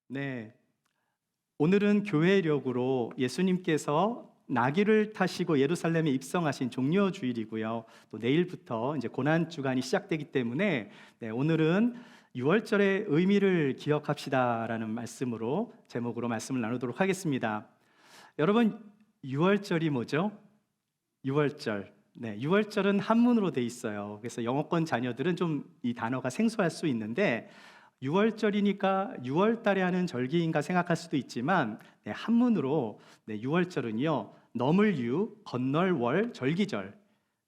네, 오늘은 교회력으로 예수님께서 나귀를 타시고 예루살렘에 입성하신 종려 주일이고요. 또 내일부터 이제 고난 주간이 시작되기 때문에 오늘은 6월절의 의미를 기억합시다라는 말씀으로 제목으로 말씀을 나누도록 하겠습니다. 여러분, 6월절이 뭐죠? 6월절. 6월절은 한문으로 돼 있어요. 그래서 영어권 자녀들은 좀 이 단어가 생소할 수 있는데 6월절이니까 6월 달에 하는 절기인가 생각할 수도 있지만 한문으로 6월절은요 넘을유 건널월 절기절,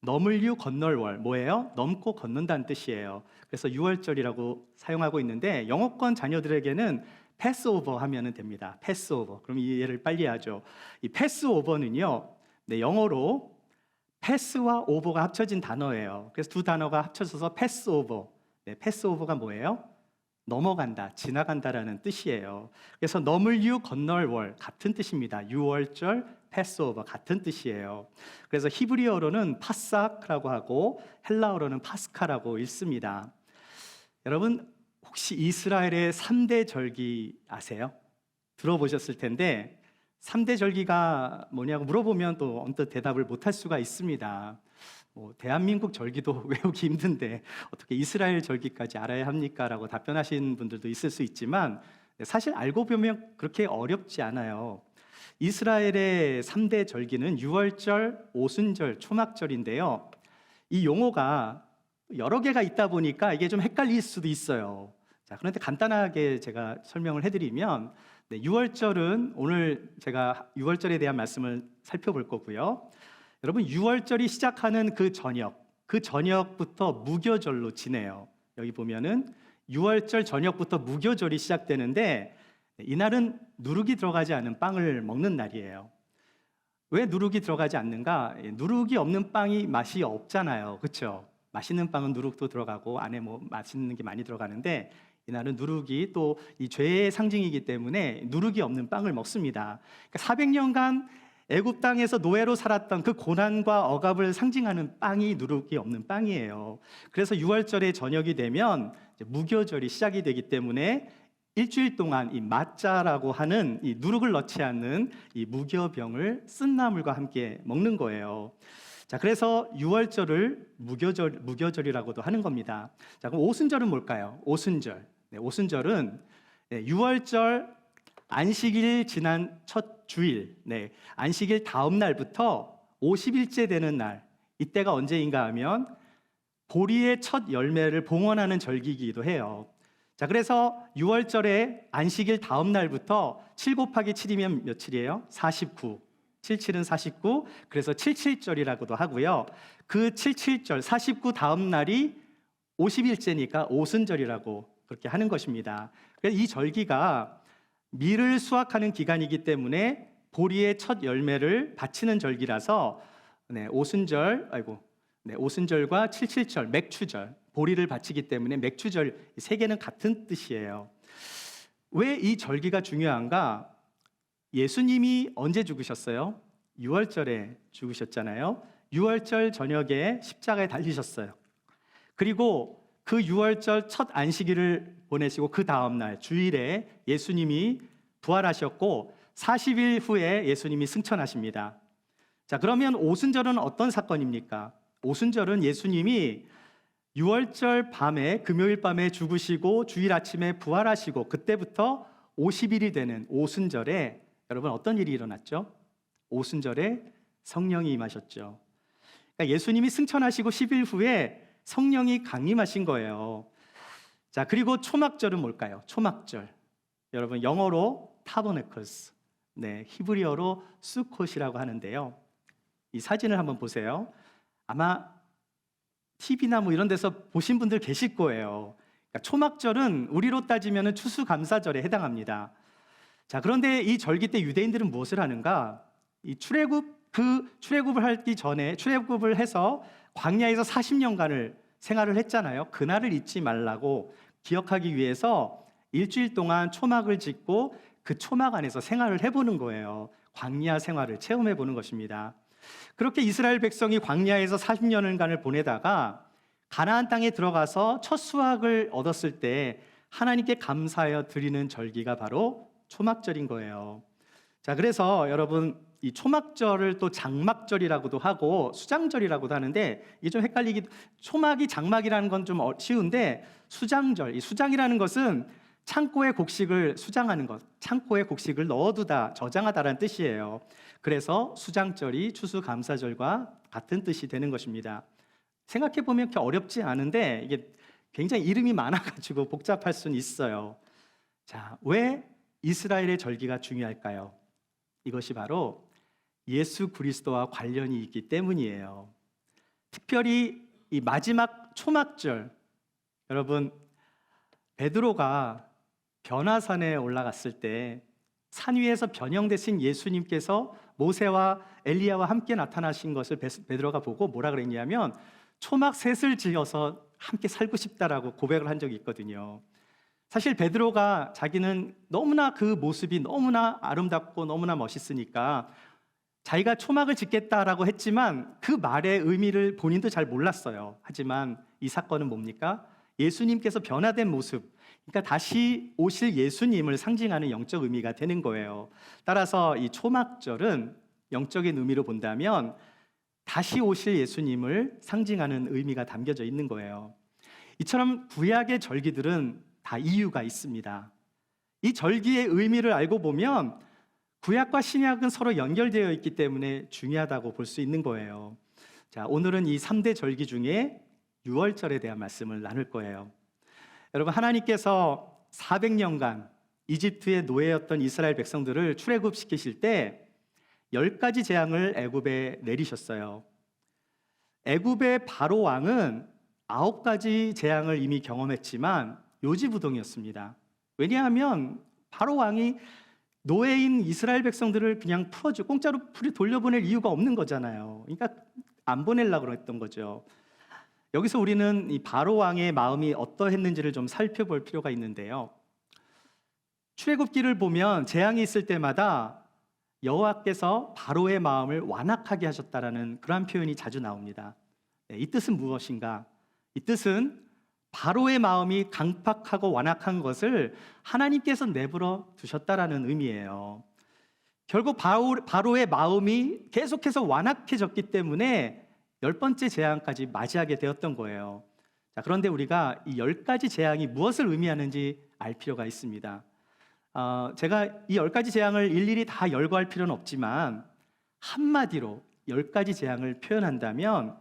넘을유 건널월 뭐예요? 넘고 걷는다는 뜻이에요. 그래서 6월절이라고 사용하고 있는데 영어권 자녀들에게는 패스오버 하면 됩니다. 패스오버. 그럼 이해를 빨리 하죠. 이 패스오버는요 영어로 패스와 오버가 합쳐진 단어예요. 그래서 두 단어가 합쳐져서 패스오버. 패스오버가 뭐예요? 넘어간다, 지나간다라는 뜻이에요. 그래서 넘을유 건널월 같은 뜻입니다. 유월절, 패스오버 같은 뜻이에요. 그래서 히브리어로는 파삭라고 하고 헬라어로는 파스카라고 읽습니다. 여러분 혹시 이스라엘의 3대 절기 아세요? 들어보셨을 텐데 3대 절기가 뭐냐고 물어보면 또 언뜻 대답을 못할 수가 있습니다. 대한민국 절기도 외우기 힘든데 어떻게 이스라엘 절기까지 알아야 합니까? 라고 답변하신 분들도 있을 수 있지만 사실 알고 보면 그렇게 어렵지 않아요. 이스라엘의 3대 절기는 유월절, 오순절, 초막절인데요. 이 용어가 여러 개가 있다 보니까 이게 좀 헷갈릴 수도 있어요. 자, 그런데 간단하게 제가 설명을 해드리면 6월절은 오늘 제가 6월절에 대한 말씀을 살펴볼 거고요. 여러분 6월절이 시작하는 그 저녁부터 무교절로 지내요. 여기 보면은 6월절 저녁부터 무교절이 시작되는데 이날은 누룩이 들어가지 않은 빵을 먹는 날이에요. 왜 누룩이 들어가지 않는가? 누룩이 없는 빵이 맛이 없잖아요. 그렇죠? 맛있는 빵은 누룩도 들어가고 안에 뭐 맛있는 게 많이 들어가는데 이날은 누룩이 또 이 죄의 상징이기 때문에 누룩이 없는 빵을 먹습니다. 그러니까 400년간 애굽 땅에서 노예로 살았던 그 고난과 억압을 상징하는 빵이 누룩이 없는 빵이에요. 그래서 6월절의 저녁이 되면 무교절이 시작이 되기 때문에 일주일 동안 이 마짜라고 하는 이 누룩을 넣지 않는 이 무교병을 쓴 나물과 함께 먹는 거예요. 자, 그래서 6월절을 무교절이라고도 하는 겁니다. 자, 그럼 오순절은 뭘까요? 오순절. 오순절은 6월절 안식일 지난 첫 주일, 안식일 다음 날부터 50일째 되는 날, 이때가 언제인가 하면 보리의 첫 열매를 봉헌하는 절기이기도 해요. 자, 그래서 6월절에 안식일 다음 날부터 7 곱하기 7이면 며칠이에요? 49. 77은 49, 그래서 77절이라고도 하고요. 그 77절, 49 다음 날이 50일째니까 오순절이라고 그렇게 하는 것입니다. 그래서 이 절기가 밀을 수확하는 기간이기 때문에 보리의 첫 열매를 바치는 절기라서 오순절과 77절, 맥추절, 보리를 바치기 때문에 맥추절 이 세 개는 같은 뜻이에요. 왜 이 절기가 중요한가? 예수님이 언제 죽으셨어요? 6월절에 죽으셨잖아요. 6월절 저녁에 십자가에 달리셨어요. 그리고 그 6월절 첫 안식일을 보내시고 그 다음 날 주일에 예수님이 부활하셨고 40일 후에 예수님이 승천하십니다. 자, 그러면 오순절은 어떤 사건입니까? 오순절은 예수님이 6월절 밤에 금요일 밤에 죽으시고 주일 아침에 부활하시고 그때부터 50일이 되는 오순절에 여러분 어떤 일이 일어났죠? 오순절에 성령이 임하셨죠. 그러니까 예수님이 승천하시고 10일 후에 성령이 강림하신 거예요. 자, 그리고 초막절은 뭘까요? 초막절. 여러분 영어로 타버네클스, 히브리어로 수콧이라고 하는데요. 이 사진을 한번 보세요. 아마 TV나 뭐 이런 데서 보신 분들 계실 거예요. 그러니까 초막절은 우리로 따지면 추수감사절에 해당합니다. 자, 그런데 이 절기 때 유대인들은 무엇을 하는가? 이 출애굽을 하기 전에 출애굽을 해서 광야에서 40년간을 생활을 했잖아요. 그날을 잊지 말라고 기억하기 위해서 일주일 동안 초막을 짓고 그 초막 안에서 생활을 해보는 거예요. 광야 생활을 체험해보는 것입니다. 그렇게 이스라엘 백성이 광야에서 40년간을 보내다가 가나안 땅에 들어가서 첫 수확을 얻었을 때 하나님께 감사하여 드리는 절기가 바로 초막절인 거예요. 자, 그래서 여러분 이 초막절을 또 장막절이라고도 하고 수장절이라고도 하는데 이게 좀 초막이 장막이라는 건 좀 쉬운데 수장절, 이 수장이라는 것은 창고에 곡식을 수장하는 것, 창고에 곡식을 넣어두다, 저장하다라는 뜻이에요. 그래서 수장절이 추수감사절과 같은 뜻이 되는 것입니다. 생각해 보면 그렇게 어렵지 않은데 이게 굉장히 이름이 많아가지고 복잡할 수는 있어요. 자, 왜 이스라엘의 절기가 중요할까요? 이것이 바로 예수 그리스도와 관련이 있기 때문이에요. 특별히 이 마지막 초막절, 여러분 베드로가 변화산에 올라갔을 때 산 위에서 변형되신 예수님께서 모세와 엘리야와 함께 나타나신 것을 베드로가 보고 뭐라 그랬냐면 초막 셋을 지어서 함께 살고 싶다라고 고백을 한 적이 있거든요. 사실 베드로가 자기는 너무나 그 모습이 너무나 아름답고 너무나 멋있으니까 자기가 초막을 짓겠다라고 했지만 그 말의 의미를 본인도 잘 몰랐어요. 하지만 이 사건은 뭡니까? 예수님께서 변화된 모습, 그러니까 다시 오실 예수님을 상징하는 영적 의미가 되는 거예요. 따라서 이 초막절은 영적인 의미로 본다면 다시 오실 예수님을 상징하는 의미가 담겨져 있는 거예요. 이처럼 구약의 절기들은 다 이유가 있습니다. 이 절기의 의미를 알고 보면 구약과 신약은 서로 연결되어 있기 때문에 중요하다고 볼 수 있는 거예요. 자, 오늘은 이 3대 절기 중에 유월절에 대한 말씀을 나눌 거예요. 여러분, 하나님께서 400년간 이집트의 노예였던 이스라엘 백성들을 출애굽시키실 때 10가지 재앙을 애굽에 내리셨어요. 애굽의 바로 왕은 9가지 재앙을 이미 경험했지만 요지부동이었습니다. 왜냐하면 바로 왕이 노예인 이스라엘 백성들을 그냥 풀어주고 공짜로 돌려보낼 이유가 없는 거잖아요. 그러니까 안 보내려고 했던 거죠. 여기서 우리는 이 바로 왕의 마음이 어떠했는지를 좀 살펴볼 필요가 있는데요. 출애굽기를 보면 재앙이 있을 때마다 여호와께서 바로의 마음을 완악하게 하셨다라는 그러한 표현이 자주 나옵니다. 이 뜻은 무엇인가? 이 뜻은 바로의 마음이 강팍하고 완악한 것을 하나님께서 내버려 두셨다라는 의미예요. 결국 바로의 마음이 계속해서 완악해졌기 때문에 10번째 재앙까지 맞이하게 되었던 거예요. 자, 그런데 우리가 이 10가지 재앙이 무엇을 의미하는지 알 필요가 있습니다. 제가 이 10가지 재앙을 일일이 다 열거할 필요는 없지만 한마디로 10가지 재앙을 표현한다면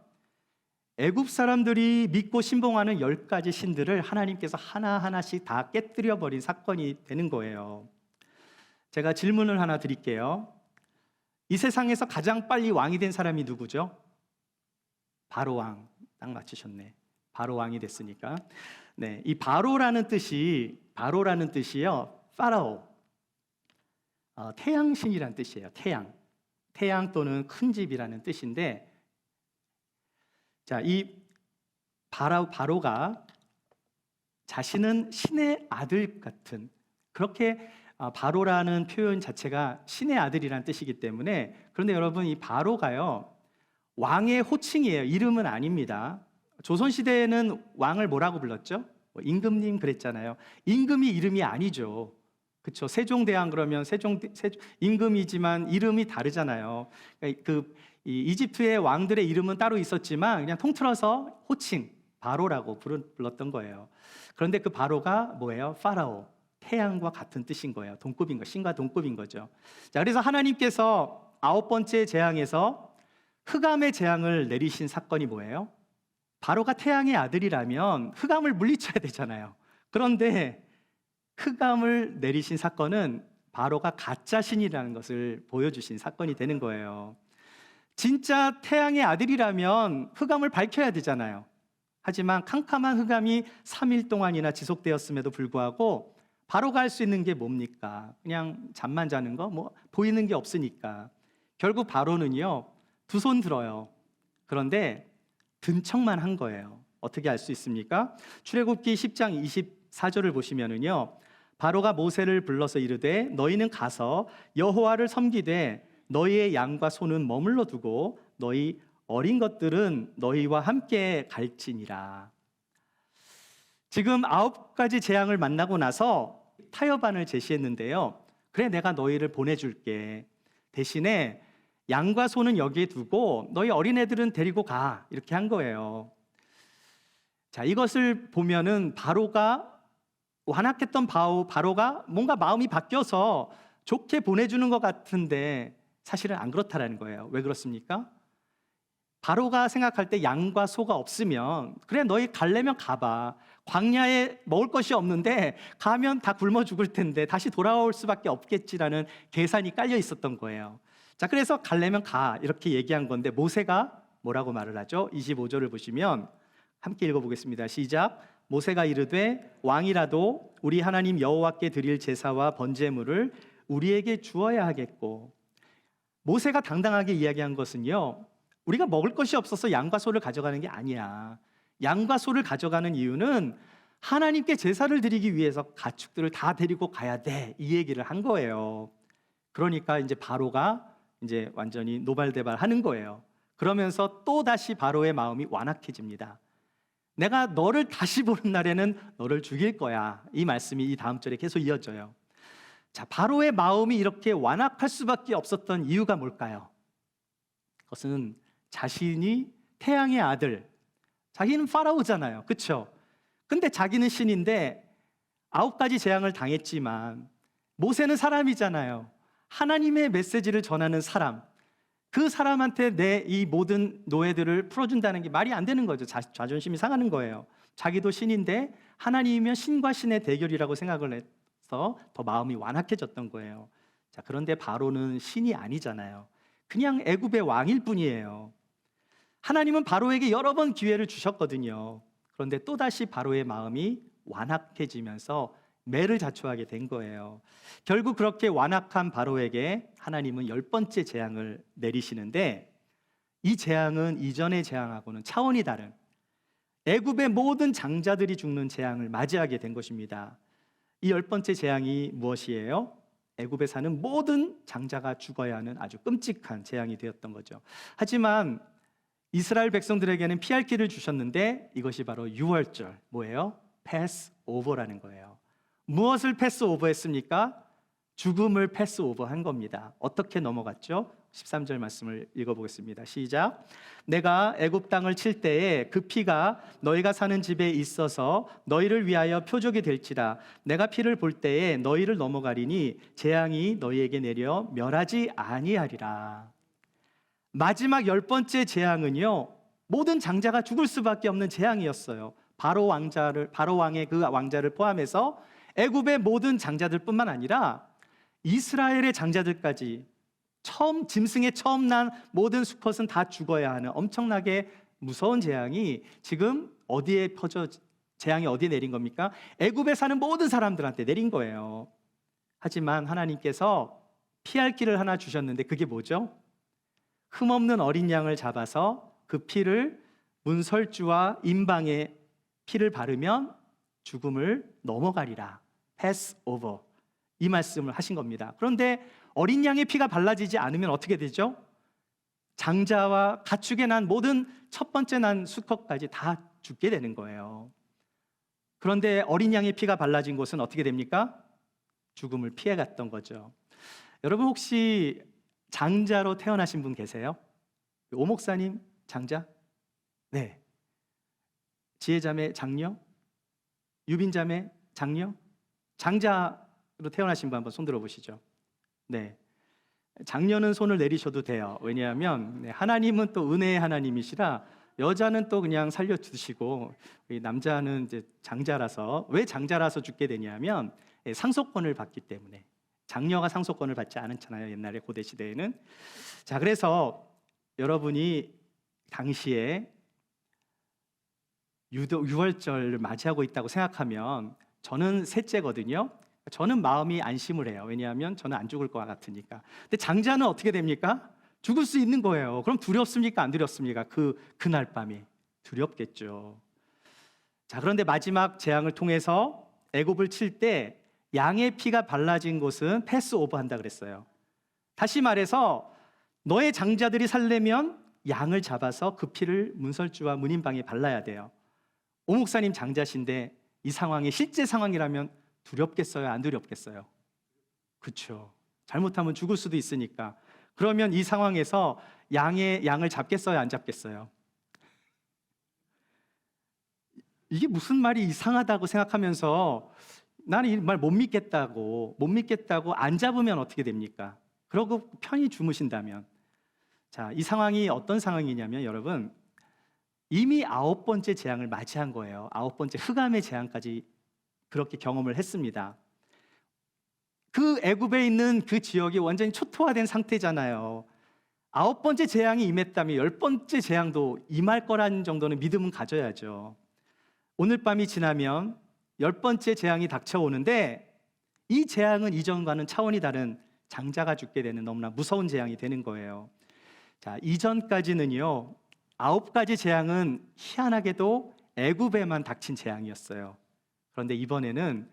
애굽 사람들이 믿고 신봉하는 10가지 신들을 하나님께서 하나하나씩 다 깨뜨려 버린 사건이 되는 거예요. 제가 질문을 하나 드릴게요. 이 세상에서 가장 빨리 왕이 된 사람이 누구죠? 바로 왕. 딱 맞추셨네. 바로 왕이 됐으니까. 네, 이 바로라는 뜻이요. 파라오. 태양신이라는 뜻이에요. 태양 또는 큰 집이라는 뜻인데, 자, 이 바로가 자신은 신의 아들 같은, 그렇게 바로라는 표현 자체가 신의 아들이라는 뜻이기 때문에, 그런데 여러분 이 바로가요 왕의 호칭이에요. 이름은 아닙니다. 조선시대에는 왕을 뭐라고 불렀죠? 임금님 그랬잖아요. 임금이 이름이 아니죠. 그렇죠. 세종대왕 그러면 임금이지만 이름이 다르잖아요. 그러니까 이집트의 왕들의 이름은 따로 있었지만 그냥 통틀어서 호칭 바로라고 불렀던 거예요. 그런데 그 바로가 뭐예요? 파라오, 태양과 같은 뜻인 거예요. 동급인 거, 신과 동급인 거죠. 자, 그래서 하나님께서 9번째 재앙에서 흑암의 재앙을 내리신 사건이 뭐예요? 바로가 태양의 아들이라면 흑암을 물리쳐야 되잖아요. 그런데 흑암을 내리신 사건은 바로가 가짜 신이라는 것을 보여주신 사건이 되는 거예요. 진짜 태양의 아들이라면 흑암을 밝혀야 되잖아요. 하지만 캄캄한 흑암이 3일 동안이나 지속되었음에도 불구하고 바로가 할 수 있는 게 뭡니까? 그냥 잠만 자는 거? 뭐 보이는 게 없으니까. 결국 바로는요 2손 들어요. 그런데 든 척만 한 거예요. 어떻게 알 수 있습니까? 출애굽기 10장 24절을 보시면은요, 바로가 모세를 불러서 이르되 너희는 가서 여호와를 섬기되 너희의 양과 소는 머물러 두고 너희 어린 것들은 너희와 함께 갈지니라. 지금 9가지 재앙을 만나고 나서 타협안을 제시했는데요. 그래, 내가 너희를 보내줄게. 대신에 양과 소는 여기에 두고 너희 어린애들은 데리고 가. 이렇게 한 거예요. 자, 이것을 보면은 바로가 완악했던 바로가 뭔가 마음이 바뀌어서 좋게 보내주는 것 같은데 사실은 안 그렇다라는 거예요. 왜 그렇습니까? 바로가 생각할 때 양과 소가 없으면 그래, 너희 가려면 가봐. 광야에 먹을 것이 없는데 가면 다 굶어 죽을 텐데 다시 돌아올 수밖에 없겠지라는 계산이 깔려 있었던 거예요. 자, 그래서 가려면 가 이렇게 얘기한 건데 모세가 뭐라고 말을 하죠? 25절을 보시면 함께 읽어보겠습니다. 시작. 모세가 이르되 왕이라도 우리 하나님 여호와께 드릴 제사와 번제물을 우리에게 주어야 하겠고. 모세가 당당하게 이야기한 것은요, 우리가 먹을 것이 없어서 양과 소를 가져가는 게 아니야. 양과 소를 가져가는 이유는 하나님께 제사를 드리기 위해서 가축들을 다 데리고 가야 돼. 이 얘기를 한 거예요. 그러니까 이제 바로가 이제 완전히 노발대발 하는 거예요. 그러면서 또 다시 바로의 마음이 완악해집니다. 내가 너를 다시 보는 날에는 너를 죽일 거야. 이 말씀이 이 다음 절에 계속 이어져요. 자, 바로의 마음이 이렇게 완악할 수밖에 없었던 이유가 뭘까요? 그것은 자신이 태양의 아들, 자기는 파라오잖아요. 그렇죠? 근데 자기는 신인데 9가지 재앙을 당했지만 모세는 사람이잖아요. 하나님의 메시지를 전하는 사람, 그 사람한테 내 이 모든 노예들을 풀어준다는 게 말이 안 되는 거죠. 자존심이 상하는 거예요. 자기도 신인데 하나님이면 신과 신의 대결이라고 생각을 해서 더 마음이 완악해졌던 거예요. 자, 그런데 바로는 신이 아니잖아요. 그냥 애굽의 왕일 뿐이에요. 하나님은 바로에게 여러 번 기회를 주셨거든요. 그런데 또다시 바로의 마음이 완악해지면서 매를 자초하게 된 거예요. 결국 그렇게 완악한 바로에게 하나님은 10번째 재앙을 내리시는데, 이 재앙은 이전의 재앙하고는 차원이 다른 애굽의 모든 장자들이 죽는 재앙을 맞이하게 된 것입니다. 이 10번째 재앙이 무엇이에요? 애굽에 사는 모든 장자가 죽어야 하는 아주 끔찍한 재앙이 되었던 거죠. 하지만 이스라엘 백성들에게는 피할 길을 주셨는데 이것이 바로 유월절, 뭐예요? 패스오버라는 거예요. 무엇을 패스오버 했습니까? 죽음을 패스오버 한 겁니다. 어떻게 넘어갔죠? 13절 말씀을 읽어보겠습니다. 시작. 내가 애굽 땅을 칠 때에 그 피가 너희가 사는 집에 있어서 너희를 위하여 표적이 될지라. 내가 피를 볼 때에 너희를 넘어가리니 재앙이 너희에게 내려 멸하지 아니하리라. 마지막 10번째 재앙은요, 모든 장자가 죽을 수밖에 없는 재앙이었어요. 바로 왕의 그 왕자를 포함해서 애굽의 모든 장자들뿐만 아니라 이스라엘의 장자들까지, 짐승에 처음 난 모든 수컷은 다 죽어야 하는 엄청나게 무서운 재앙이 지금 재앙이 어디에 내린 겁니까? 애굽에 사는 모든 사람들한테 내린 거예요. 하지만 하나님께서 피할 길을 하나 주셨는데 그게 뭐죠? 흠없는 어린 양을 잡아서 그 피를 문설주와 임방에 피를 바르면 죽음을 넘어가리라. 패스 오버. 이 말씀을 하신 겁니다. 그런데 어린 양의 피가 발라지지 않으면 어떻게 되죠? 장자와 가축에 난 모든 첫 번째 난 수컷까지 다 죽게 되는 거예요. 그런데 어린 양의 피가 발라진 곳은 어떻게 됩니까? 죽음을 피해갔던 거죠. 여러분 혹시 장자로 태어나신 분 계세요? 오 목사님 장자? 네. 지혜자매 장녀? 유빈자매 장녀? 장자로 태어나신 분 한번 손 들어보시죠. 네. 장녀는 손을 내리셔도 돼요. 왜냐하면 하나님은 또 은혜의 하나님이시라 여자는 또 그냥 살려주시고, 남자는 이제 장자라서, 왜 장자라서 죽게 되냐면 상속권을 받기 때문에. 장녀가 상속권을 받지 않았잖아요, 옛날에 고대 시대에는. 자, 그래서 여러분이 당시에 유월절을 맞이하고 있다고 생각하면, 저는 셋째거든요. 저는 마음이 안심을 해요. 왜냐하면 저는 안 죽을 것 같으니까. 근데 장자는 어떻게 됩니까? 죽을 수 있는 거예요. 그럼 두렵습니까? 안 두렵습니까? 그날 밤이 두렵겠죠. 자, 그런데 마지막 재앙을 통해서 애굽을 칠 때 양의 피가 발라진 곳은 패스오버 한다 그랬어요. 다시 말해서 너의 장자들이 살려면 양을 잡아서 그 피를 문설주와 문인방에 발라야 돼요. 오 목사님 장자신데 이 상황이 실제 상황이라면 두렵겠어요? 안 두렵겠어요? 그렇죠. 잘못하면 죽을 수도 있으니까. 그러면 이 상황에서 양을 잡겠어요? 안 잡겠어요? 이게 무슨 말이 이상하다고 생각하면서 나는 이 말 못 믿겠다고 안 잡으면 어떻게 됩니까? 그러고 편히 주무신다면. 자, 이 상황이 어떤 상황이냐면 여러분, 이미 9번째 재앙을 맞이한 거예요. 9번째 흑암의 재앙까지 그렇게 경험을 했습니다. 그 애굽에 있는 그 지역이 완전히 초토화된 상태잖아요. 9번째 재앙이 임했다면 10번째 재앙도 임할 거라는 정도는 믿음은 가져야죠. 오늘 밤이 지나면 10번째 재앙이 닥쳐오는데 이 재앙은 이전과는 차원이 다른 장자가 죽게 되는 너무나 무서운 재앙이 되는 거예요. 자, 이전까지는요, 9가지 재앙은 희한하게도 애굽에만 닥친 재앙이었어요. 그런데 이번에는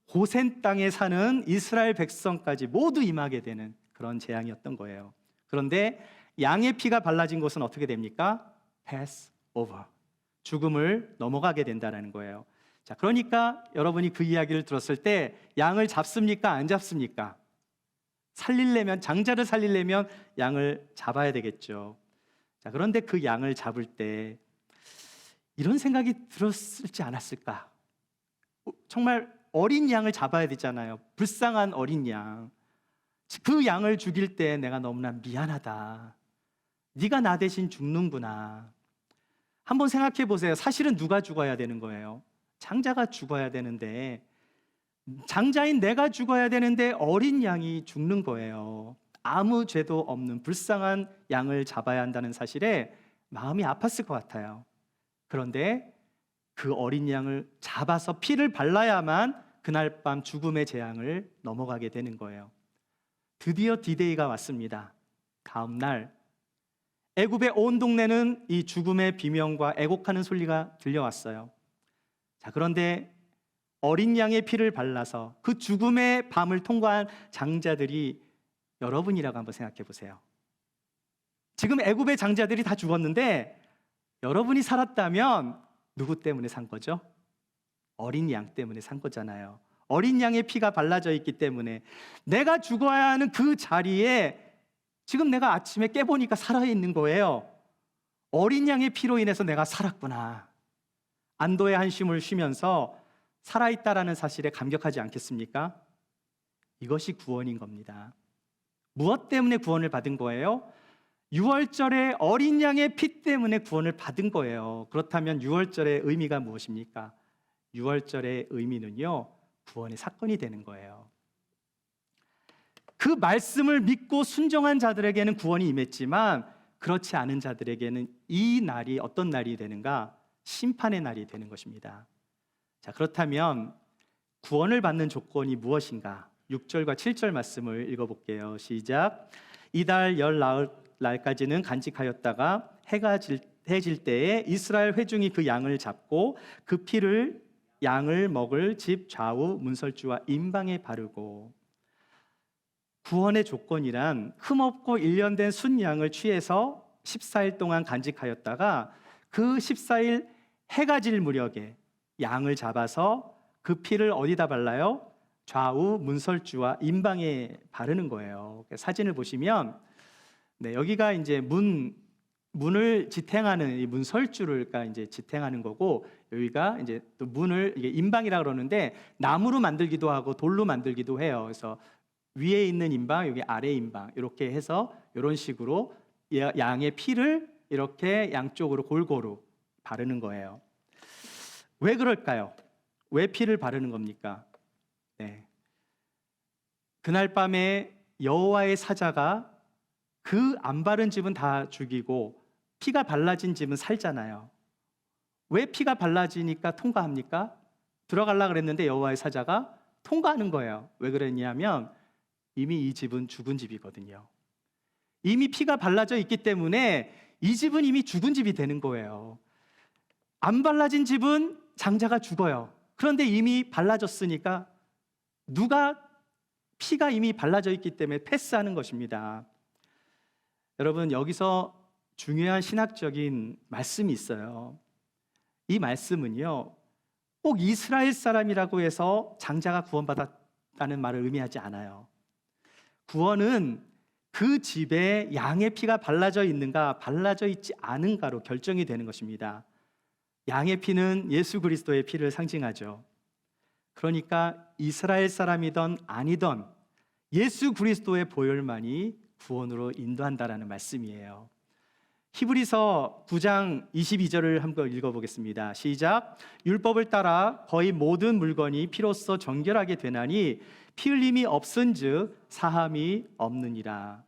고센 땅에 사는 이스라엘 백성까지 모두 임하게 되는 그런 재앙이었던 거예요. 그런데 양의 피가 발라진 곳은 어떻게 됩니까? pass over. 죽음을 넘어가게 된다는 거예요. 자, 그러니까 여러분이 그 이야기를 들었을 때 양을 잡습니까? 안 잡습니까? 장자를 살리려면 양을 잡아야 되겠죠. 자, 그런데 그 양을 잡을 때 이런 생각이 들었을지 않았을까? 정말 어린 양을 잡아야 되잖아요. 불쌍한 어린 양. 그 양을 죽일 때 내가 너무나 미안하다. 네가 나 대신 죽는구나. 한번 생각해 보세요. 사실은 누가 죽어야 되는 거예요? 장자가 죽어야 되는데, 장자인 내가 죽어야 되는데 어린 양이 죽는 거예요. 아무 죄도 없는 불쌍한 양을 잡아야 한다는 사실에 마음이 아팠을 것 같아요. 그런데 그 어린 양을 잡아서 피를 발라야만 그날 밤 죽음의 재앙을 넘어가게 되는 거예요. 드디어 디데이가 왔습니다. 다음 날 애굽의 온 동네는 이 죽음의 비명과 애곡하는 소리가 들려왔어요. 자, 그런데 어린 양의 피를 발라서 그 죽음의 밤을 통과한 장자들이 여러분이라고 한번 생각해 보세요. 지금 애굽의 장자들이 다 죽었는데 여러분이 살았다면 누구 때문에 산 거죠? 어린 양 때문에 산 거잖아요. 어린 양의 피가 발라져 있기 때문에 내가 죽어야 하는 그 자리에 지금 내가 아침에 깨보니까 살아있는 거예요. 어린 양의 피로 인해서 내가 살았구나. 안도의 한숨을 쉬면서 살아있다라는 사실에 감격하지 않겠습니까? 이것이 구원인 겁니다. 무엇 때문에 구원을 받은 거예요? 유월절에 어린 양의 피 때문에 구원을 받은 거예요. 그렇다면 유월절의 의미가 무엇입니까? 유월절의 의미는요, 구원의 사건이 되는 거예요. 그 말씀을 믿고 순종한 자들에게는 구원이 임했지만 그렇지 않은 자들에게는 이 날이 어떤 날이 되는가? 심판의 날이 되는 것입니다. 자, 그렇다면 구원을 받는 조건이 무엇인가? 6절과 7절 말씀을 읽어볼게요. 시작. 이달 열 날까지는 간직하였다가 해가 해질 때에 이스라엘 회중이 그 양을 잡고 그 피를 양을 먹을 집 좌우 문설주와 임방에 바르고. 구원의 조건이란 흠없고 일련된 순양을 취해서 14일 동안 간직하였다가 그 14일 해가 질 무렵에 양을 잡아서 그 피를 어디다 발라요? 좌우 문설주와 임방에 바르는 거예요. 사진을 보시면 여기가 이제 문을 지탱하는 이 문설주를 이제 지탱하는 거고, 여기가 이제 또 문을 이게 임방이라 그러는데 나무로 만들기도 하고 돌로 만들기도 해요. 그래서 위에 있는 임방, 여기 아래 임방 이렇게 해서 이런 식으로 양의 피를 이렇게 양쪽으로 골고루 바르는 거예요. 왜 그럴까요? 왜 피를 바르는 겁니까? 그날 밤에 여호와의 사자가 그 안 바른 집은 다 죽이고 피가 발라진 집은 살잖아요. 왜 피가 발라지니까 통과합니까? 들어가려고 그랬는데 여호와의 사자가 통과하는 거예요. 왜 그랬냐면 이미 이 집은 죽은 집이거든요. 이미 피가 발라져 있기 때문에 이 집은 이미 죽은 집이 되는 거예요. 안 발라진 집은 장자가 죽어요. 그런데 이미 발라졌으니까 피가 이미 발라져 있기 때문에 패스하는 것입니다. 여러분, 여기서 중요한 신학적인 말씀이 있어요. 이 말씀은요, 꼭 이스라엘 사람이라고 해서 장자가 구원받았다는 말을 의미하지 않아요. 구원은 그 집에 양의 피가 발라져 있는가 발라져 있지 않은가로 결정이 되는 것입니다. 양의 피는 예수 그리스도의 피를 상징하죠. 그러니까 이스라엘 사람이던 아니던 예수 그리스도의 보혈만이 구원으로 인도한다라는 말씀이에요. 히브리서 9장 22절을 한번 읽어보겠습니다. 시작. 율법을 따라 거의 모든 물건이 피로써 정결하게 되나니 피 흘림이 없은즉 사함이 없느니라.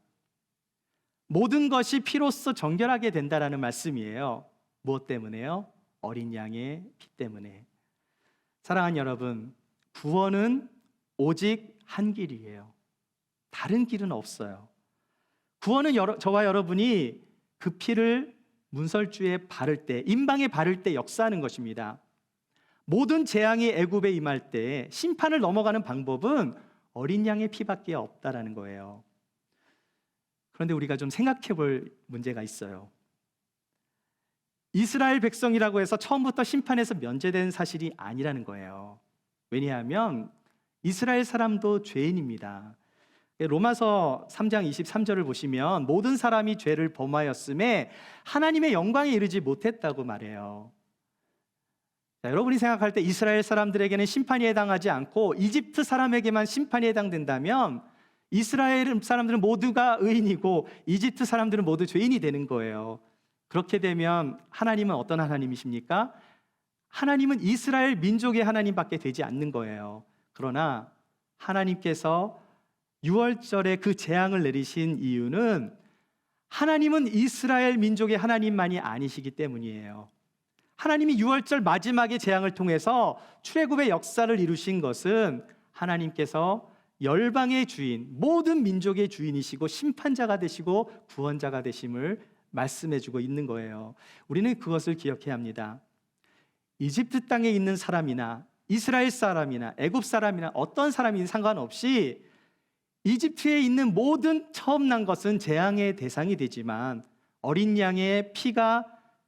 모든 것이 피로써 정결하게 된다라는 말씀이에요. 무엇 때문에요? 어린 양의 피 때문에. 사랑하는 여러분, 구원은 오직 한 길이에요. 다른 길은 없어요. 구원은 저와 여러분이 그 피를 문설주에 바를 때, 임방에 바를 때 역사하는 것입니다. 모든 재앙이 애굽에 임할 때 심판을 넘어가는 방법은 어린 양의 피밖에 없다라는 거예요. 그런데 우리가 좀 생각해 볼 문제가 있어요. 이스라엘 백성이라고 해서 처음부터 심판에서 면제된 사실이 아니라는 거예요. 왜냐하면 이스라엘 사람도 죄인입니다. 로마서 3장 23절을 보시면 모든 사람이 죄를 범하였음에 하나님의 영광에 이르지 못했다고 말해요. 자, 여러분이 생각할 때 이스라엘 사람들에게는 심판이 해당하지 않고 이집트 사람에게만 심판이 해당된다면 이스라엘 사람들은 모두가 의인이고 이집트 사람들은 모두 죄인이 되는 거예요. 그렇게 되면 하나님은 어떤 하나님이십니까? 하나님은 이스라엘 민족의 하나님밖에 되지 않는 거예요. 그러나 하나님께서 6월절에 그 재앙을 내리신 이유는 하나님은 이스라엘 민족의 하나님만이 아니시기 때문이에요. 하나님이 6월절 마지막의 재앙을 통해서 출애굽의 역사를 이루신 것은 하나님께서 열방의 주인, 모든 민족의 주인이시고 심판자가 되시고 구원자가 되심을 말씀해주고 있는 거예요. 우리는 그것을 기억해야 합니다. 이집트 땅에 있는 사람이나 이스라엘 사람이나 애굽 사람이나 어떤 사람이든 상관없이 이집트에 있는 모든 처음 난 것은 재앙의 대상이 되지만 어린 양의 피가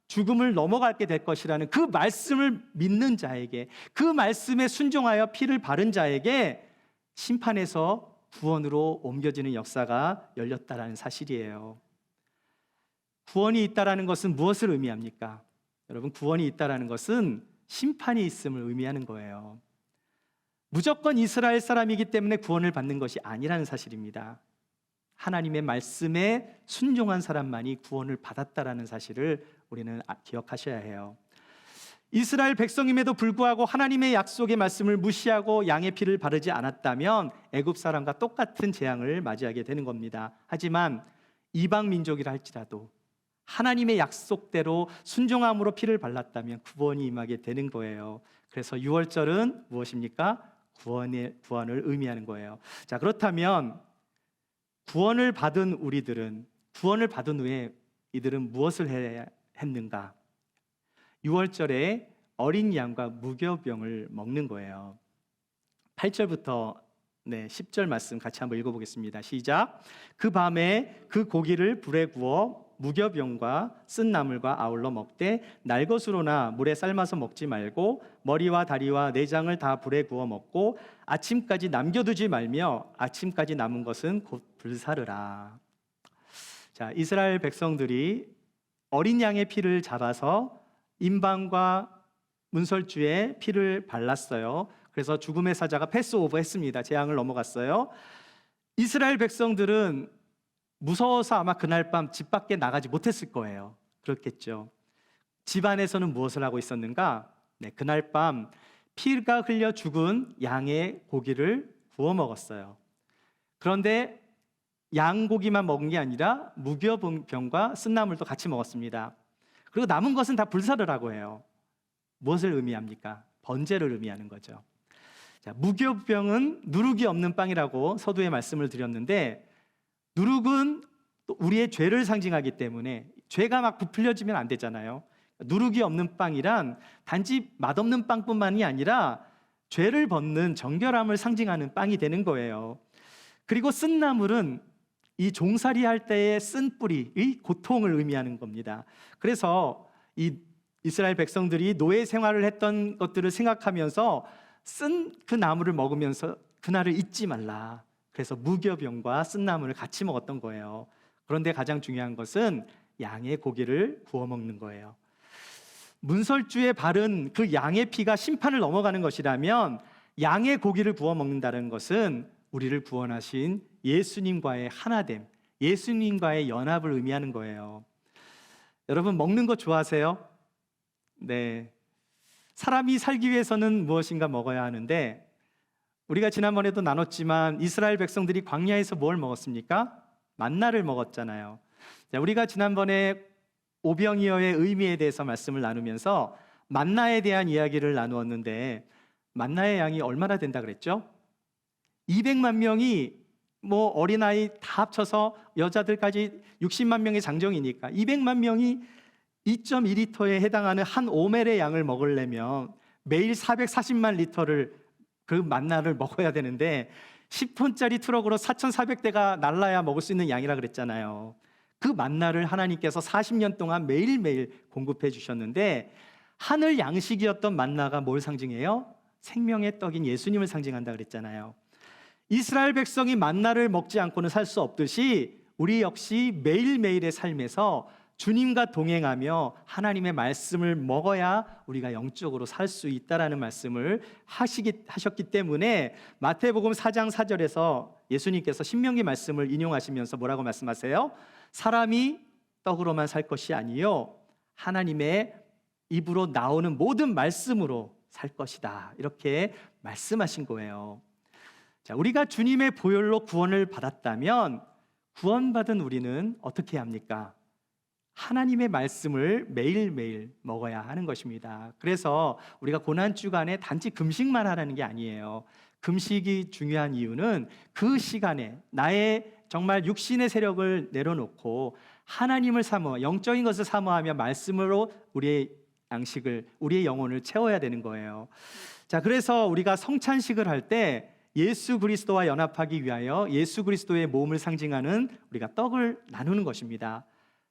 죽음을 넘어가게 될 것이라는 그 말씀을 믿는 자에게, 그 말씀에 순종하여 피를 바른 자에게 심판에서 구원으로 옮겨지는 역사가 열렸다라는 사실이에요. 구원이 있다라는 것은 무엇을 의미합니까? 여러분, 구원이 있다라는 것은 심판이 있음을 의미하는 거예요. 무조건 이스라엘 사람이기 때문에 구원을 받는 것이 아니라는 사실입니다. 하나님의 말씀에 순종한 사람만이 구원을 받았다라는 사실을 우리는 기억하셔야 해요. 이스라엘 백성임에도 불구하고 하나님의 약속의 말씀을 무시하고 양의 피를 바르지 않았다면 애굽 사람과 똑같은 재앙을 맞이하게 되는 겁니다. 하지만 이방 민족이라 할지라도 하나님의 약속대로 순종함으로 피를 발랐다면 구원이 임하게 되는 거예요. 그래서 6월절은 무엇입니까? 구원을 의미하는 거예요. 자, 그렇다면 구원을 받은 우리들은, 구원을 받은 후에 이들은 무엇을 해야 했는가? 6월절에 어린 양과 무교병을 먹는 거예요. 8절부터 10절 말씀 같이 한번 읽어보겠습니다. 시작. 그 밤에 그 고기를 불에 구워 무교병과 쓴 나물과 아울러 먹되 날것으로나 물에 삶아서 먹지 말고 머리와 다리와 내장을 다 불에 구워 먹고 아침까지 남겨두지 말며 아침까지 남은 것은 곧 불사르라. 자, 이스라엘 백성들이 어린 양의 피를 잡아서 임방과 문설주에 피를 발랐어요. 그래서 죽음의 사자가 패스오버 했습니다. 재앙을 넘어갔어요. 이스라엘 백성들은 무서워서 아마 그날 밤 집 밖에 나가지 못했을 거예요. 그렇겠죠. 집 안에서는 무엇을 하고 있었는가? 그날 밤 피가 흘려 죽은 양의 고기를 구워 먹었어요. 그런데 양고기만 먹은 게 아니라 무교병과 쓴나물도 같이 먹었습니다. 그리고 남은 것은 다 불사르라고 해요. 무엇을 의미합니까? 번제를 의미하는 거죠. 자, 무교병은 누룩이 없는 빵이라고 서두에 말씀을 드렸는데, 누룩은 또 우리의 죄를 상징하기 때문에 죄가 막 부풀려지면 안 되잖아요. 누룩이 없는 빵이란 단지 맛없는 빵뿐만이 아니라 죄를 벗는 정결함을 상징하는 빵이 되는 거예요. 그리고 쓴나물은 이 종살이 할 때의 쓴 뿌리의 고통을 의미하는 겁니다. 그래서 이 이스라엘 백성들이 노예 생활을 했던 것들을 생각하면서 쓴 그 나무를 먹으면서 그날을 잊지 말라. 그래서 무교병과 쓴 나무를 같이 먹었던 거예요. 그런데 가장 중요한 것은 양의 고기를 구워 먹는 거예요. 문설주에 바른 그 양의 피가 심판을 넘어가는 것이라면 양의 고기를 구워 먹는다는 것은 우리를 구원하신 예수님과의 하나됨, 예수님과의 연합을 의미하는 거예요. 여러분, 먹는 거 좋아하세요? 네. 사람이 살기 위해서는 무엇인가 먹어야 하는데, 우리가 지난번에도 나눴지만 이스라엘 백성들이 광야에서 뭘 먹었습니까? 만나를 먹었잖아요. 우리가 지난번에 오병이어의 의미에 대해서 말씀을 나누면서 만나에 대한 이야기를 나누었는데, 만나의 양이 얼마나 된다 그랬죠? 200만 명이 어린아이 다 합쳐서 여자들까지 60만 명의 장정이니까 200만 명이 2.2리터에 해당하는 한 오멜의 양을 먹으려면 매일 440만 리터를 그 만나를 먹어야 되는데 10톤짜리 트럭으로 4,400대가 날라야 먹을 수 있는 양이라 그랬잖아요. 그 만나를 하나님께서 40년 동안 매일매일 공급해 주셨는데, 하늘 양식이었던 만나가 뭘 상징해요? 생명의 떡인 예수님을 상징한다 그랬잖아요. 이스라엘 백성이 만나를 먹지 않고는 살 수 없듯이 우리 역시 매일매일의 삶에서 주님과 동행하며 하나님의 말씀을 먹어야 우리가 영적으로 살 수 있다라는 말씀을 하셨기 때문에 마태복음 4장 4절에서 예수님께서 신명기 말씀을 인용하시면서 뭐라고 말씀하세요? 사람이 떡으로만 살 것이 아니요 하나님의 입으로 나오는 모든 말씀으로 살 것이다, 이렇게 말씀하신 거예요. 자, 우리가 주님의 보혈로 구원을 받았다면 구원받은 우리는 어떻게 합니까? 하나님의 말씀을 매일매일 먹어야 하는 것입니다. 그래서 우리가 고난주간에 단지 금식만 하라는 게 아니에요. 금식이 중요한 이유는 그 시간에 나의 정말 육신의 세력을 내려놓고 하나님을 사모하, 영적인 것을 사모하며 말씀으로 우리의 양식을, 우리의 영혼을 채워야 되는 거예요. 자, 그래서 우리가 성찬식을 할 때 예수 그리스도와 연합하기 위하여 예수 그리스도의 몸을 상징하는 우리가 떡을 나누는 것입니다.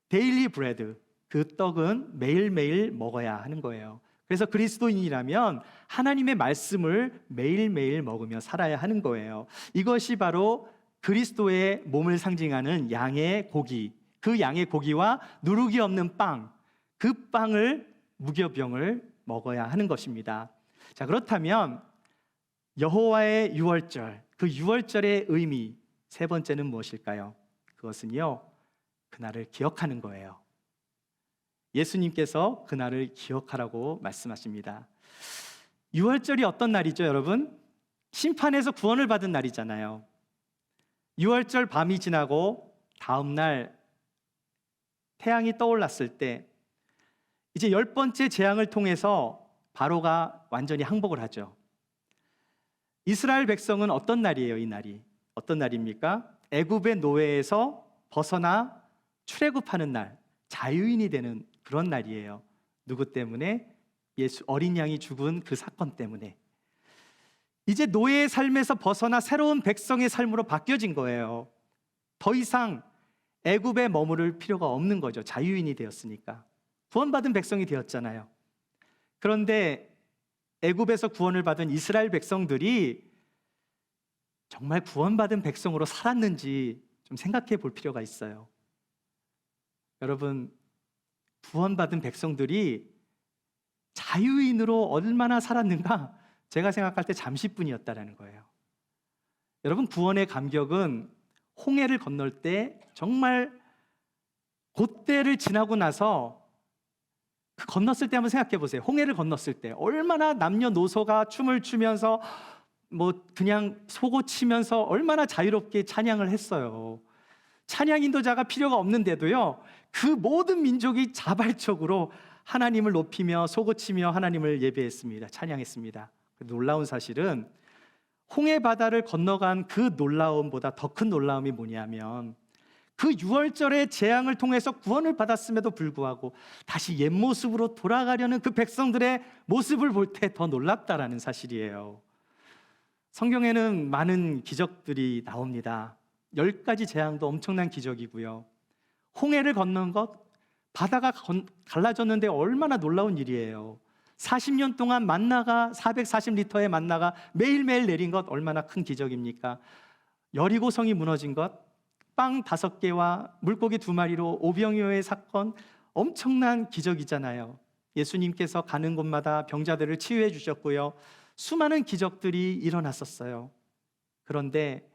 데일리 브레드, 그 떡은 매일매일 먹어야 하는 거예요. 그래서 그리스도인이라면 하나님의 말씀을 매일매일 먹으며 살아야 하는 거예요. 이것이 바로 그리스도의 몸을 상징하는 양의 고기, 그 양의 고기와 누룩이 없는 빵, 그 빵을, 무교병을 먹어야 하는 것입니다. 자, 그렇다면 여호와의 유월절, 그 유월절의 의미 세 번째는 무엇일까요? 그것은요, 그날을 기억하는 거예요. 예수님께서 그날을 기억하라고 말씀하십니다. 유월절이 어떤 날이죠, 여러분? 심판에서 구원을 받은 날이잖아요. 유월절 밤이 지나고 다음 날 태양이 떠올랐을 때 이제 10번째 재앙을 통해서 바로가 완전히 항복을 하죠. 이스라엘 백성은 어떤 날이에요, 이 날이? 어떤 날입니까? 애굽의 노예에서 벗어나 출애굽하는 날, 자유인이 되는 그런 날이에요. 누구 때문에? 예수 어린 양이 죽은 그 사건 때문에. 이제 노예의 삶에서 벗어나 새로운 백성의 삶으로 바뀌어진 거예요. 더 이상 애굽에 머무를 필요가 없는 거죠. 자유인이 되었으니까. 구원받은 백성이 되었잖아요. 그런데 애굽에서 구원을 받은 이스라엘 백성들이 정말 구원받은 백성으로 살았는지 좀 생각해 볼 필요가 있어요. 여러분, 구원받은 백성들이 자유인으로 얼마나 살았는가? 제가 생각할 때 잠시뿐이었다라는 거예요. 여러분, 구원의 감격은 홍해를 건널 때 정말 그때를 지나고 나서 그 건넜을 때 한번 생각해 보세요. 홍해를 건넜을 때 얼마나 남녀노소가 춤을 추면서 그냥 소고 치면서 얼마나 자유롭게 찬양을 했어요. 찬양 인도자가 필요가 없는데도요, 그 모든 민족이 자발적으로 하나님을 높이며 소고치며 하나님을 예배했습니다. 찬양했습니다. 놀라운 사실은 홍해 바다를 건너간 그 놀라움보다 더 큰 놀라움이 뭐냐면, 그 유월절의 재앙을 통해서 구원을 받았음에도 불구하고 다시 옛 모습으로 돌아가려는 그 백성들의 모습을 볼 때 더 놀랍다라는 사실이에요. 성경에는 많은 기적들이 나옵니다. 10가지 재앙도 엄청난 기적이고요. 홍해를 건넌 것, 바다가 갈라졌는데 얼마나 놀라운 일이에요. 40년 동안 만나가 440리터의 만나가 매일매일 내린 것 얼마나 큰 기적입니까? 여리고성이 무너진 것, 빵 5개와 물고기 2마리로 오병이어의 사건, 엄청난 기적이잖아요. 예수님께서 가는 곳마다 병자들을 치유해 주셨고요. 수많은 기적들이 일어났었어요. 그런데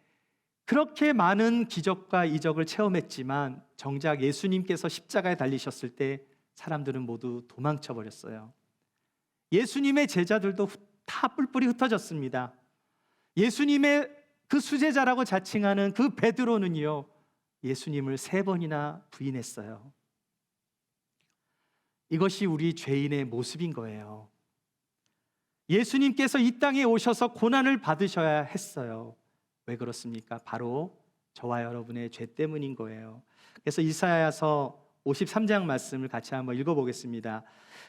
그렇게 많은 기적과 이적을 체험했지만 정작 예수님께서 십자가에 달리셨을 때 사람들은 모두 도망쳐 버렸어요. 예수님의 제자들도 다 뿔뿔이 흩어졌습니다. 예수님의 그 수제자라고 자칭하는 그 베드로는요, 예수님을 3번이나 부인했어요. 이것이 우리 죄인의 모습인 거예요. 예수님께서 이 땅에 오셔서 고난을 받으셔야 했어요. 왜 그렇습니까? 바로 저와 여러분의 죄 때문인 거예요. 그래서 이사야서 53장 말씀을 같이 한번 읽어보겠습니다.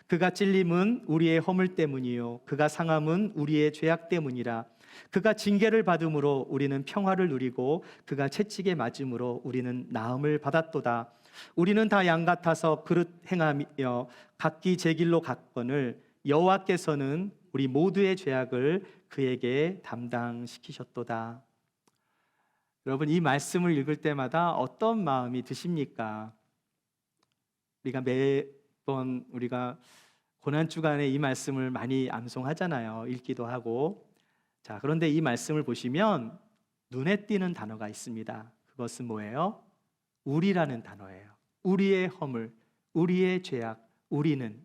그가 찔림은 우리의 허물 때문이요 그가 상함은 우리의 죄악 때문이라. 그가 징계를 받음으로 우리는 평화를 누리고 그가 채찍에 맞음으로 우리는 나음을 받았도다. 우리는 다 양 같아서 그릇 행하며 각기 제 길로 갔거늘 여호와께서는 우리 모두의 죄악을 그에게 담당시키셨도다. 여러분, 이 말씀을 읽을 때마다 어떤 마음이 드십니까? 우리가 고난 주간에 이 말씀을 많이 암송하잖아요. 읽기도 하고. 자, 그런데 이 말씀을 보시면 눈에 띄는 단어가 있습니다. 그것은 뭐예요? 우리라는 단어예요. 우리의 허물, 우리의 죄악, 우리는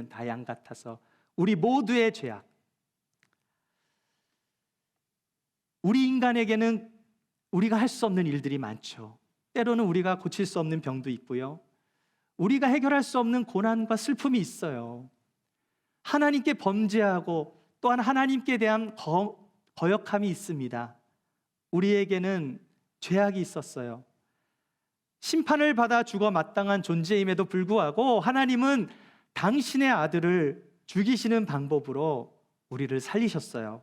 다 양 같아서 우리 모두의 죄악. 우리 인간에게는 우리가 할 수 없는 일들이 많죠. 때로는 우리가 고칠 수 없는 병도 있고요. 우리가 해결할 수 없는 고난과 슬픔이 있어요. 하나님께 범죄하고 또한 하나님께 대한 거역함이 있습니다. 우리에게는 죄악이 있었어요. 심판을 받아 죽어 마땅한 존재임에도 불구하고 하나님은 당신의 아들을 죽이시는 방법으로 우리를 살리셨어요.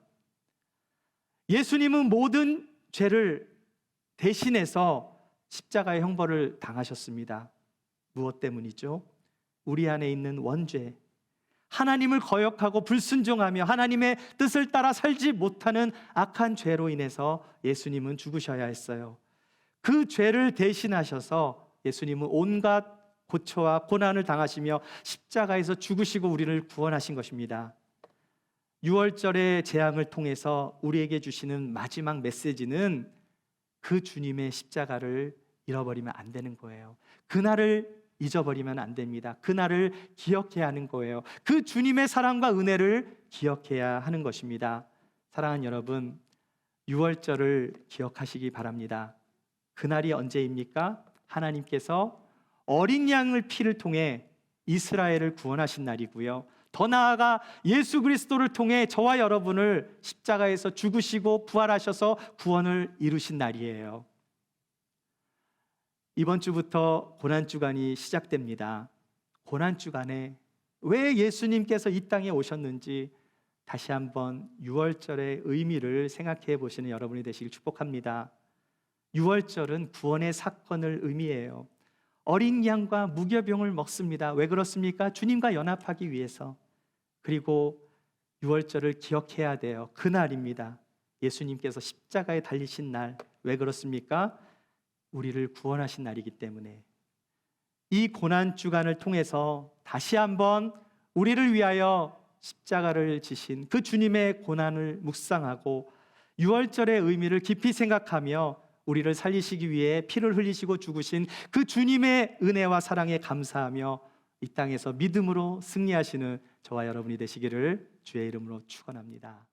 예수님은 모든 죄를 대신해서 십자가의 형벌을 당하셨습니다. 무엇 때문이죠? 우리 안에 있는 원죄, 하나님을 거역하고 불순종하며 하나님의 뜻을 따라 살지 못하는 악한 죄로 인해서 예수님은 죽으셔야 했어요. 그 죄를 대신하셔서 예수님은 온갖 고초와 고난을 당하시며 십자가에서 죽으시고 우리를 구원하신 것입니다. 유월절의 재앙을 통해서 우리에게 주시는 마지막 메시지는 그 주님의 십자가를 잃어버리면 안 되는 거예요. 그날을 잊어버리면 안 됩니다. 그날을 기억해야 하는 거예요. 그 주님의 사랑과 은혜를 기억해야 하는 것입니다. 사랑하는 여러분, 유월절을 기억하시기 바랍니다. 그날이 언제입니까? 하나님께서 어린 양을 피를 통해 이스라엘을 구원하신 날이고요. 더 나아가 예수 그리스도를 통해 저와 여러분을 십자가에서 죽으시고 부활하셔서 구원을 이루신 날이에요. 이번 주부터 고난주간이 시작됩니다. 고난주간에 왜 예수님께서 이 땅에 오셨는지 다시 한번 유월절의 의미를 생각해 보시는 여러분이 되시길 축복합니다. 유월절은 구원의 사건을 의미해요. 어린 양과 무교병을 먹습니다. 왜 그렇습니까? 주님과 연합하기 위해서. 그리고 유월절을 기억해야 돼요. 그날입니다. 예수님께서 십자가에 달리신 날. 왜 그렇습니까? 우리를 구원하신 날이기 때문에. 이 고난주간을 통해서 다시 한번 우리를 위하여 십자가를 지신 그 주님의 고난을 묵상하고 유월절의 의미를 깊이 생각하며 우리를 살리시기 위해 피를 흘리시고 죽으신 그 주님의 은혜와 사랑에 감사하며 이 땅에서 믿음으로 승리하시는 저와 여러분이 되시기를 주의 이름으로 축원합니다.